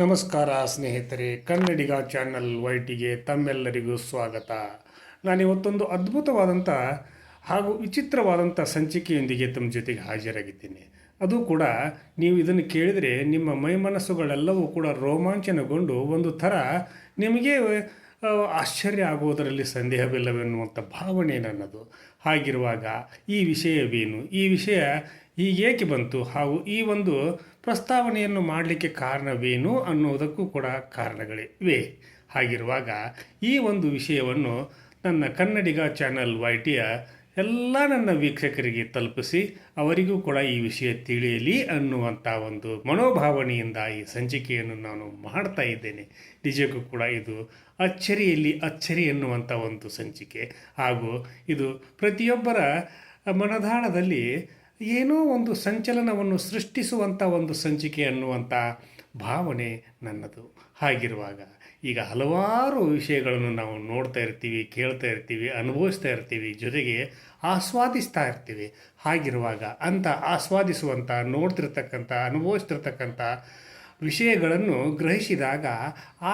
ನಮಸ್ಕಾರ ಸ್ನೇಹಿತರೆ, ಕನ್ನಡಿಗ ಚಾನಲ್ ವೈಟಿಗೆ ತಮ್ಮೆಲ್ಲರಿಗೂ ಸ್ವಾಗತ. ನಾನಿವತ್ತೊಂದು ಅದ್ಭುತವಾದಂಥ ಹಾಗೂ ವಿಚಿತ್ರವಾದಂಥ ಸಂಚಿಕೆಯೊಂದಿಗೆ ತಮ್ಮ ಜೊತೆಗೆ ಹಾಜರಾಗಿದ್ದೀನಿ. ಅದು ಕೂಡ ನೀವು ಇದನ್ನು ಕೇಳಿದರೆ ನಿಮ್ಮ ಮೈಮನಸ್ಸುಗಳೆಲ್ಲವೂ ಕೂಡ ರೋಮಾಂಚನಗೊಂಡು ಒಂದು ಥರ ನಿಮಗೆ ಆಶ್ಚರ್ಯ ಆಗುವುದರಲ್ಲಿ ಸಂದೇಹವಿಲ್ಲವೆನ್ನುವಂಥ ಭಾವನೆ ನನ್ನದು. ಹಾಗಿರುವಾಗ ಈ ವಿಷಯವೇನು, ಈ ವಿಷಯ ಹೀಗೇಕೆ ಬಂತು ಹಾಗೂ ಈ ಒಂದು ಪ್ರಸ್ತಾವನೆಯನ್ನು ಮಾಡಲಿಕ್ಕೆ ಕಾರಣವೇನು ಅನ್ನೋದಕ್ಕೂ ಕೂಡ ಕಾರಣಗಳಿವೆ. ಹಾಗಿರುವಾಗ ಈ ಒಂದು ವಿಷಯವನ್ನು ನನ್ನ ಕನ್ನಡಿಗ ಚಾನಲ್ ವೈಟಿಯ ಎಲ್ಲ ನನ್ನ ವೀಕ್ಷಕರಿಗೆ ತಲುಪಿಸಿ ಅವರಿಗೂ ಕೂಡ ಈ ವಿಷಯ ತಿಳಿಯಲಿ ಅನ್ನುವಂಥ ಒಂದು ಮನೋಭಾವನೆಯಿಂದ ಈ ಸಂಚಿಕೆಯನ್ನು ನಾನು ಮಾಡ್ತಾ ಇದ್ದೇನೆ. ನಿಜಕ್ಕೂ ಕೂಡ ಇದು ಅಚ್ಚರಿಯಲ್ಲಿ ಅಚ್ಚರಿ ಎನ್ನುವಂಥ ಒಂದು ಸಂಚಿಕೆ ಹಾಗೂ ಇದು ಪ್ರತಿಯೊಬ್ಬರ ಮನದಾಳದಲ್ಲಿ ಏನೋ ಒಂದು ಸಂಚಲನವನ್ನು ಸೃಷ್ಟಿಸುವಂಥ ಒಂದು ಸಂಚಿಕೆ ಅನ್ನುವಂಥ ಭಾವನೆ ನನ್ನದು. ಹಾಗಿರುವಾಗ ಈಗ ಹಲವಾರು ವಿಷಯಗಳನ್ನು ನಾವು ನೋಡ್ತಾ ಇರ್ತೀವಿ, ಕೇಳ್ತಾ ಇರ್ತೀವಿ, ಅನುಭವಿಸ್ತಾ ಇರ್ತೀವಿ, ಜೊತೆಗೆ ಆಸ್ವಾದಿಸ್ತಾ ಇರ್ತೀವಿ. ಹಾಗಿರುವಾಗ ಅಂಥ ಆಸ್ವಾದಿಸುವಂಥ, ನೋಡ್ತಿರ್ತಕ್ಕಂಥ, ಅನುಭವಿಸ್ತಿರ್ತಕ್ಕಂಥ ವಿಷಯಗಳನ್ನು ಗ್ರಹಿಸಿದಾಗ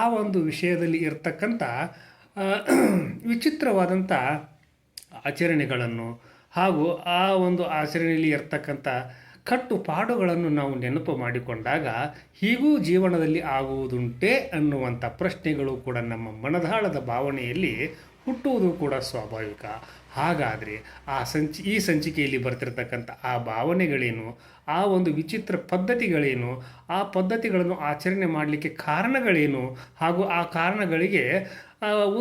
ಆ ಒಂದು ವಿಷಯದಲ್ಲಿ ಇರ್ತಕ್ಕಂಥ ವಿಚಿತ್ರವಾದಂಥ ಆಚರಣೆಗಳನ್ನು ಹಾಗೂ ಆ ಒಂದು ಆಚರಣೆಯಲ್ಲಿ ಇರ್ತಕ್ಕಂಥ ಕಟ್ಟುಪಾಡುಗಳನ್ನು ನಾವು ನೆನಪು ಮಾಡಿಕೊಂಡಾಗ ಹೀಗೂ ಜೀವನದಲ್ಲಿ ಆಗುವುದುಂಟೆ ಅನ್ನುವಂಥ ಪ್ರಶ್ನೆಗಳು ಕೂಡ ನಮ್ಮ ಮನದಾಳದ ಭಾವನೆಯಲ್ಲಿ ಹುಟ್ಟುವುದು ಕೂಡ ಸ್ವಾಭಾವಿಕ. ಹಾಗಾದರೆ ಈ ಸಂಚಿಕೆಯಲ್ಲಿ ಬರ್ತಿರ್ತಕ್ಕಂಥ ಆ ಭಾವನೆಗಳೇನು, ಆ ಒಂದು ವಿಚಿತ್ರ ಪದ್ಧತಿಗಳೇನು, ಆ ಪದ್ಧತಿಗಳನ್ನು ಆಚರಣೆ ಮಾಡಲಿಕ್ಕೆ ಕಾರಣಗಳೇನು ಹಾಗೂ ಆ ಕಾರಣಗಳಿಗೆ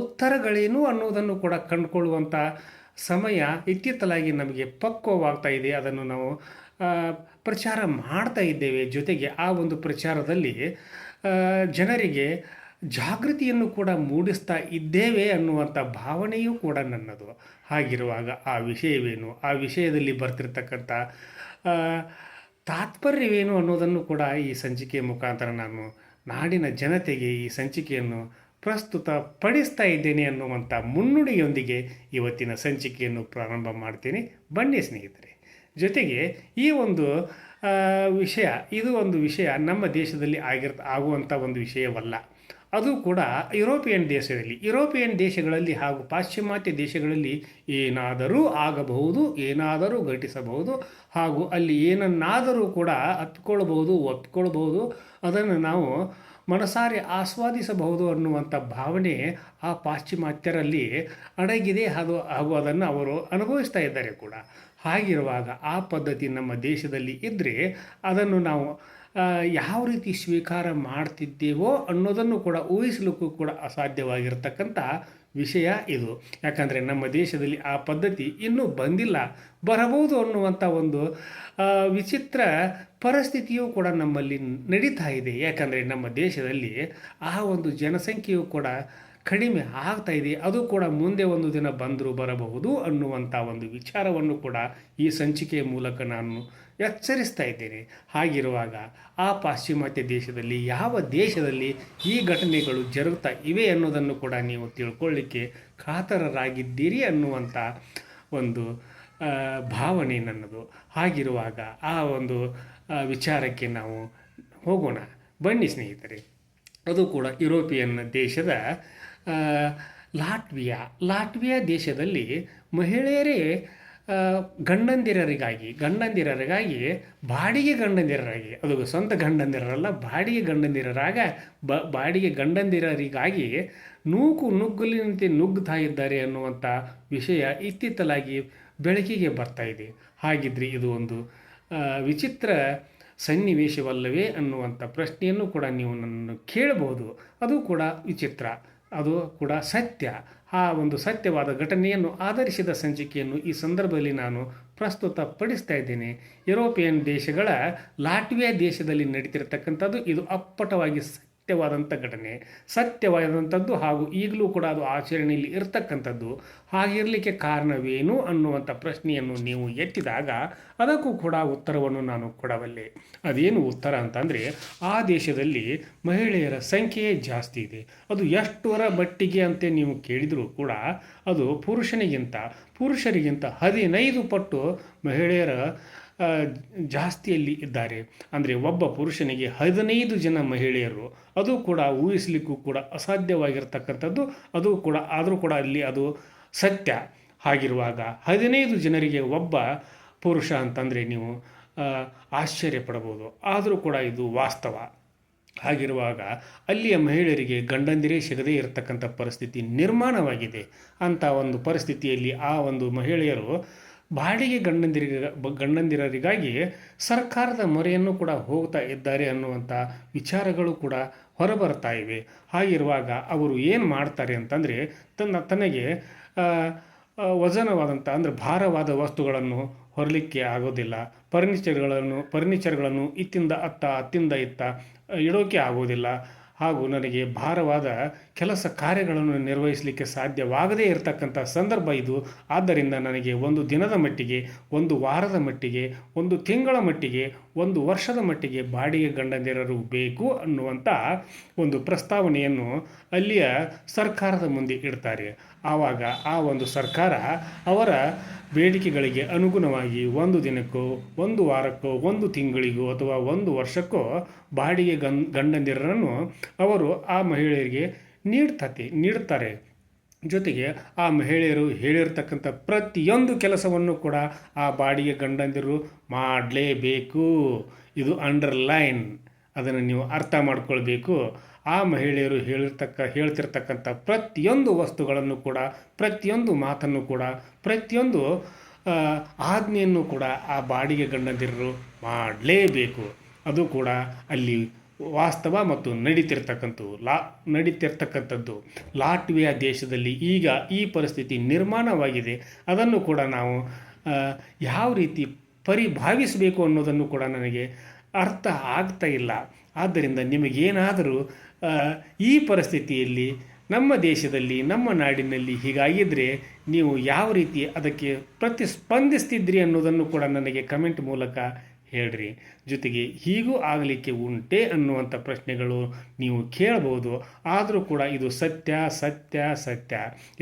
ಉತ್ತರಗಳೇನು ಅನ್ನೋದನ್ನು ಕೂಡ ಕಂಡುಕೊಳ್ಳುವಂಥ ಸಮಯ ಇತ್ತಿತ್ತಲಾಗಿ ನಮಗೆ ಪಕ್ವವಾಗ್ತಾ ಇದೆ. ಅದನ್ನು ನಾವು ಪ್ರಚಾರ ಮಾಡ್ತಾ ಇದ್ದೇವೆ. ಜೊತೆಗೆ ಆ ಒಂದು ಪ್ರಚಾರದಲ್ಲಿ ಜನರಿಗೆ ಜಾಗೃತಿಯನ್ನು ಕೂಡ ಮೂಡಿಸ್ತಾ ಇದ್ದೇವೆ ಅನ್ನುವಂಥ ಭಾವನೆಯೂ ಕೂಡ ನನ್ನದು. ಹಾಗಿರುವಾಗ ಆ ವಿಷಯವೇನು, ಆ ವಿಷಯದಲ್ಲಿ ಬರ್ತಿರ್ತಕ್ಕಂಥ ತಾತ್ಪರ್ಯವೇನು ಅನ್ನೋದನ್ನು ಕೂಡ ಈ ಸಂಚಿಕೆಯ ಮುಖಾಂತರ ನಾನು ನಾಡಿನ ಜನತೆಗೆ ಈ ಸಂಚಿಕೆಯನ್ನು ಪ್ರಸ್ತುತ ಪಡಿಸ್ತಾ ಇದ್ದೇನೆ ಅನ್ನುವಂಥ ಮುನ್ನುಡಿಯೊಂದಿಗೆ ಇವತ್ತಿನ ಸಂಚಿಕೆಯನ್ನು ಪ್ರಾರಂಭ ಮಾಡ್ತೀನಿ. ಬನ್ನಿ ಸ್ನೇಹಿತರೆ. ಜೊತೆಗೆ ಈ ಒಂದು ಇದು ಒಂದು ವಿಷಯ ನಮ್ಮ ದೇಶದಲ್ಲಿ ಆಗುವಂಥ ಒಂದು ವಿಷಯವಲ್ಲ. ಅದು ಕೂಡ ಯುರೋಪಿಯನ್ ದೇಶಗಳಲ್ಲಿ ಹಾಗೂ ಪಾಶ್ಚಿಮಾತ್ಯ ದೇಶಗಳಲ್ಲಿ ಏನಾದರೂ ಆಗಬಹುದು, ಏನಾದರೂ ಘಟಿಸಬಹುದು ಹಾಗೂ ಅಲ್ಲಿ ಏನನ್ನಾದರೂ ಕೂಡ ಒಪ್ಪಿಕೊಳ್ಳಬಹುದು, ಅದನ್ನು ನಾವು ಮನಸಾರೆ ಆಸ್ವಾದಿಸಬಹುದು ಅನ್ನುವಂಥ ಭಾವನೆ ಆ ಪಾಶ್ಚಿಮಾತ್ಯರಲ್ಲಿ ಅಡಗಿದೆ. ಹಾಗೂ ಅದನ್ನು ಅವರು ಅನುಭವಿಸ್ತಾ ಇದ್ದಾರೆ ಕೂಡ. ಹಾಗಿರುವಾಗ ಆ ಪದ್ಧತಿ ನಮ್ಮ ದೇಶದಲ್ಲಿ ಇದ್ದರೆ ಅದನ್ನು ನಾವು ಯಾವ ರೀತಿ ಸ್ವೀಕಾರ ಮಾಡ್ತಿದ್ದೇವೋ ಅನ್ನೋದನ್ನು ಕೂಡ ಊಹಿಸಲಿಕ್ಕೂ ಕೂಡ ಅಸಾಧ್ಯವಾಗಿರ್ತಕ್ಕಂಥ ವಿಷಯ ಇದು. ಯಾಕಂದರೆ ನಮ್ಮ ದೇಶದಲ್ಲಿ ಆ ಪದ್ಧತಿ ಇನ್ನೂ ಬಂದಿಲ್ಲ, ಬರಬಹುದು ಅನ್ನುವಂಥ ಒಂದು ವಿಚಿತ್ರ ಪರಿಸ್ಥಿತಿಯೂ ಕೂಡ ನಮ್ಮಲ್ಲಿ ನಡೀತಾ ಇದೆ. ಯಾಕಂದರೆ ನಮ್ಮ ದೇಶದಲ್ಲಿ ಆ ಒಂದು ಜನಸಂಖ್ಯೆಯು ಕೂಡ ಕಡಿಮೆ ಆಗ್ತಾ ಇದೆ. ಅದು ಕೂಡ ಮುಂದೆ ಒಂದು ದಿನ ಬರಬಹುದು ಅನ್ನುವಂಥ ಒಂದು ವಿಚಾರವನ್ನು ಕೂಡ ಈ ಸಂಚಿಕೆಯ ಮೂಲಕ ನಾನು ಎಚ್ಚರಿಸ್ತಾ ಇದ್ದೇನೆ. ಹಾಗಿರುವಾಗ ಆ ಪಾಶ್ಚಿಮಾತ್ಯ ದೇಶದಲ್ಲಿ ಯಾವ ದೇಶದಲ್ಲಿ ಈ ಘಟನೆಗಳು ಜರುಗ್ತಾ ಇವೆ ಅನ್ನೋದನ್ನು ಕೂಡ ನೀವು ತಿಳ್ಕೊಳ್ಳಿಕ್ಕೆ ಕಾತರರಾಗಿದ್ದೀರಿ ಅನ್ನುವಂಥ ಒಂದು ಭಾವನೆ ನನ್ನದು. ಹಾಗಿರುವಾಗ ಆ ಒಂದು ವಿಚಾರಕ್ಕೆ ನಾವು ಹೋಗೋಣ. ಬನ್ನಿ ಸ್ನೇಹಿತರೆ. ಅದು ಕೂಡ ಯುರೋಪಿಯನ್ ದೇಶದ ಲಾಟ್ವಿಯಾ ದೇಶದಲ್ಲಿ ಮಹಿಳೆಯರೇ ಗಂಡಂದಿರರಿಗಾಗಿ ಬಾಡಿಗೆ ಗಂಡಂದಿರರಾಗಿ, ಅದು ಸ್ವಂತ ಗಂಡಂದಿರರಲ್ಲ, ಬಾಡಿಗೆ ಗಂಡಂದಿರರಿಗಾಗಿ ನುಗ್ಗಲಿನಂತೆ ನುಗ್ಗುತ್ತಾ ಇದ್ದಾರೆ ಅನ್ನುವಂಥ ವಿಷಯ ಇತ್ತಿತ್ತಲಾಗಿ ಬೆಳಕಿಗೆ ಬರ್ತಾ ಇದೆ. ಹಾಗಿದ್ರೆ ಇದು ಒಂದು ವಿಚಿತ್ರ ಸನ್ನಿವೇಶವಲ್ಲವೇ ಅನ್ನುವಂಥ ಪ್ರಶ್ನೆಯನ್ನು ಕೂಡ ನೀವು ನನ್ನನ್ನು ಕೇಳಬಹುದು. ಅದು ಕೂಡ ವಿಚಿತ್ರ, ಅದು ಕೂಡ ಸತ್ಯ. ಆ ಒಂದು ಸತ್ಯವಾದ ಘಟನೆಯನ್ನು ಆಧರಿಸಿದ ಸಂಚಿಕೆಯನ್ನು ಈ ಸಂದರ್ಭದಲ್ಲಿ ನಾನು ಪ್ರಸ್ತುತ ಪಡಿಸ್ತಾ ಇದ್ದೇನೆ. ಯುರೋಪಿಯನ್ ದೇಶಗಳ ಲಾಟ್ವಿಯಾ ದೇಶದಲ್ಲಿ ನಡೀತಿರ್ತಕ್ಕಂಥದ್ದು ಇದು ಅಪ್ಪಟವಾಗಿ ಸತ್ಯವಾದಂಥದ್ದು ಹಾಗೂ ಈಗಲೂ ಕೂಡ ಅದು ಆಚರಣೆಯಲ್ಲಿ ಇರ್ತಕ್ಕಂಥದ್ದು. ಹಾಗಿರಲಿಕ್ಕೆ ಕಾರಣವೇನು ಅನ್ನುವಂಥ ಪ್ರಶ್ನೆಯನ್ನು ನೀವು ಎತ್ತಿದಾಗ ಅದಕ್ಕೂ ಕೂಡ ಉತ್ತರವನ್ನು ನಾನು ಕೊಡಬಲ್ಲೆ. ಅದೇನು ಉತ್ತರ ಅಂತಂದರೆ, ಆ ದೇಶದಲ್ಲಿ ಮಹಿಳೆಯರ ಸಂಖ್ಯೆಯೇ ಜಾಸ್ತಿ ಇದೆ. ಅದು ಎಷ್ಟರ ಮಟ್ಟಿಗೆ ಅಂತ ನೀವು ಕೇಳಿದರೂ ಕೂಡ ಅದು ಪುರುಷರಿಗಿಂತ 15 ಪಟ್ಟು ಮಹಿಳೆಯರ ಜಾಸ್ತಿಯಲ್ಲಿ ಇದ್ದಾರೆ. ಅಂದರೆ ಒಬ್ಬ ಪುರುಷನಿಗೆ 15 ಜನ ಮಹಿಳೆಯರು, ಅದು ಕೂಡ ಊಹಿಸಲಿಕ್ಕೂ ಕೂಡ ಅಸಾಧ್ಯವಾಗಿರ್ತಕ್ಕಂಥದ್ದು. ಅದು ಕೂಡ ಆದರೂ ಕೂಡ ಅಲ್ಲಿ ಅದು ಸತ್ಯ. ಹಾಗಿರುವಾಗ 15 ಜನರಿಗೆ ಒಬ್ಬ ಪುರುಷ ಅಂತಂದರೆ ನೀವು ಆಶ್ಚರ್ಯ ಪಡಬಹುದು. ಆದರೂ ಕೂಡ ಇದು ವಾಸ್ತವ. ಹಾಗಿರುವಾಗ ಅಲ್ಲಿಯ ಮಹಿಳೆಯರಿಗೆ ಗಂಡಂದಿರೇ ಸಿಗದೇ ಇರತಕ್ಕಂಥ ಪರಿಸ್ಥಿತಿ ನಿರ್ಮಾಣವಾಗಿದೆ. ಅಂಥ ಒಂದು ಪರಿಸ್ಥಿತಿಯಲ್ಲಿ ಆ ಒಂದು ಮಹಿಳೆಯರು ಬಾಡಿಗೆ ಗಂಡಂದಿರರಿಗಾಗಿ ಸರ್ಕಾರದ ಮೊರೆಯನ್ನು ಕೂಡ ಹೋಗ್ತಾ ಇದ್ದಾರೆ ಅನ್ನುವಂಥ ವಿಚಾರಗಳು ಕೂಡ ಹೊರಬರ್ತಾ ಇವೆ. ಹಾಗಿರುವಾಗ ಅವರು ಏನು ಮಾಡ್ತಾರೆ ಅಂತಂದರೆ ತನಗೆ ವಜನವಾದಂಥ ಅಂದರೆ ಭಾರವಾದ ವಸ್ತುಗಳನ್ನು ಹೊರಲಿಕ್ಕೆ ಆಗೋದಿಲ್ಲ. ಫರ್ನಿಚರ್ಗಳನ್ನು ಇತ್ತಿಂದ ಅತ್ತಿಂದ ಇತ್ತ ಇಡೋಕೆ ಆಗೋದಿಲ್ಲ. ಹಾಗೂ ನನಗೆ ಭಾರವಾದ ಕೆಲಸ ಕಾರ್ಯಗಳನ್ನು ನಿರ್ವಹಿಸಲಿಕ್ಕೆ ಸಾಧ್ಯವಾಗದೇ ಇರತಕ್ಕಂಥ ಸಂದರ್ಭ ಇದು. ಆದ್ದರಿಂದ ನನಗೆ ಒಂದು ದಿನದ ಮಟ್ಟಿಗೆ, ಒಂದು ವಾರದ ಮಟ್ಟಿಗೆ, ಒಂದು ತಿಂಗಳ ಮಟ್ಟಿಗೆ, ಒಂದು ವರ್ಷದ ಮಟ್ಟಿಗೆ ಬಾಡಿಗೆ ಗಂಡಂದಿರರು ಬೇಕು ಅನ್ನುವಂಥ ಒಂದು ಪ್ರಸ್ತಾವನೆಯನ್ನು ಅಲ್ಲಿಯ ಸರ್ಕಾರದ ಮುಂದೆ ಇಡ್ತಾರೆ. ಆವಾಗ ಆ ಒಂದು ಸರ್ಕಾರ ಅವರ ಬೇಡಿಕೆಗಳಿಗೆ ಅನುಗುಣವಾಗಿ ಒಂದು ದಿನಕ್ಕೋ, ಒಂದು ವಾರಕ್ಕೋ, ಒಂದು ತಿಂಗಳಿಗೋ ಅಥವಾ ಒಂದು ವರ್ಷಕ್ಕೋ ಬಾಡಿಗೆ ಗಂಡಂದಿರರನ್ನು ಅವರು ಆ ಮಹಿಳೆಯರಿಗೆ ನೀಡ್ತಾರೆ. ಜೊತೆಗೆ ಆ ಮಹಿಳೆಯರು ಹೇಳಿರ್ತಕ್ಕಂಥ ಪ್ರತಿಯೊಂದು ಕೆಲಸವನ್ನು ಕೂಡ ಆ ಬಾಡಿಗೆ ಗಂಡಂದಿರು ಮಾಡಲೇಬೇಕು. ಇದು ಅಂಡರ್ಲೈನ್, ಅದನ್ನು ನೀವು ಅರ್ಥ ಮಾಡ್ಕೊಳ್ಬೇಕು. ಆ ಮಹಿಳೆಯರು ಹೇಳ್ತಿರ್ತಕ್ಕಂಥ ಪ್ರತಿಯೊಂದು ವಸ್ತುಗಳನ್ನು ಕೂಡ, ಪ್ರತಿಯೊಂದು ಮಾತನ್ನು ಕೂಡ, ಪ್ರತಿಯೊಂದು ಆಜ್ಞೆಯನ್ನು ಕೂಡ ಆ ಬಾಡಿಗೆ ಗಂಡಂದಿರರು ಮಾಡಲೇಬೇಕು. ಅದು ಕೂಡ ಅಲ್ಲಿ ವಾಸ್ತವ ಮತ್ತು ನಡೀತಿರ್ತಕ್ಕಂಥದ್ದು. ಲಾಟ್ವಿಯಾ ದೇಶದಲ್ಲಿ ಈಗ ಈ ಪರಿಸ್ಥಿತಿ ನಿರ್ಮಾಣವಾಗಿದೆ. ಅದನ್ನು ಕೂಡ ನಾವು ಯಾವ ರೀತಿ ಪರಿಭಾವಿಸಬೇಕು ಅನ್ನೋದನ್ನು ಕೂಡ ನನಗೆ ಅರ್ಥ ಆಗ್ತಾ ಇಲ್ಲ. ಆದ್ದರಿಂದ ನಿಮಗೇನಾದರೂ ಈ ಪರಿಸ್ಥಿತಿಯಲ್ಲಿ ನಮ್ಮ ದೇಶದಲ್ಲಿ, ನಮ್ಮ ನಾಡಿನಲ್ಲಿ ಹೀಗಾಗಿದ್ದರೆ ನೀವು ಯಾವ ರೀತಿ ಅದಕ್ಕೆ ಪ್ರತಿಸ್ಪಂದಿಸ್ತಿದ್ರಿ ಅನ್ನೋದನ್ನು ಕೂಡ ನನಗೆ ಕಮೆಂಟ್ ಮೂಲಕ ಹೇಳ್ರಿ. ಜೊತೆಗೆ ಹೀಗೂ ಆಗಲಿಕ್ಕೆ ಉಂಟೆ ಅನ್ನುವಂಥ ಪ್ರಶ್ನೆಗಳು ನೀವು ಕೇಳ್ಬೋದು. ಆದರೂ ಕೂಡ ಇದು ಸತ್ಯ.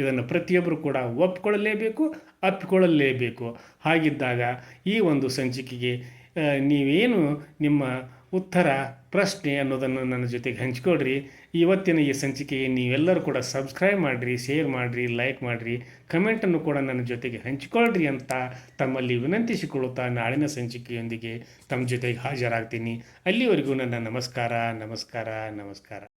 ಇದನ್ನು ಪ್ರತಿಯೊಬ್ಬರು ಕೂಡ ಒಪ್ಪಿಕೊಳ್ಳಲೇಬೇಕು, ಅಪ್ಪಿಕೊಳ್ಳಲೇಬೇಕು. ಹಾಗಿದ್ದಾಗ ಈ ಒಂದು ಸಂಚಿಕೆಗೆ ನೀವೇನು ನಿಮ್ಮ ಉತ್ತರ, ಪ್ರಶ್ನೆ ಅನ್ನೋದನ್ನು ನನ್ನ ಜೊತೆಗೆ ಹಂಚ್ಕೊಳ್ರಿ. ಇವತ್ತಿನ ಈ ಸಂಚಿಕೆಗೆ ನೀವೆಲ್ಲರೂ ಕೂಡ ಸಬ್ಸ್ಕ್ರೈಬ್ ಮಾಡಿರಿ, ಶೇರ್ ಮಾಡಿರಿ, ಲೈಕ್ ಮಾಡಿರಿ, ಕಮೆಂಟನ್ನು ಕೂಡ ನನ್ನ ಜೊತೆಗೆ ಹಂಚಿಕೊಳ್ಳ್ರಿ ಅಂತ ತಮ್ಮಲ್ಲಿ ವಿನಂತಿಸಿಕೊಳ್ಳುತ್ತಾ ನಾಳಿನ ಸಂಚಿಕೆಯೊಂದಿಗೆ ತಮ್ಮ ಜೊತೆಗೆ ಹಾಜರಾಗ್ತೀನಿ. ಅಲ್ಲಿವರೆಗೂ ನನ್ನ ನಮಸ್ಕಾರ.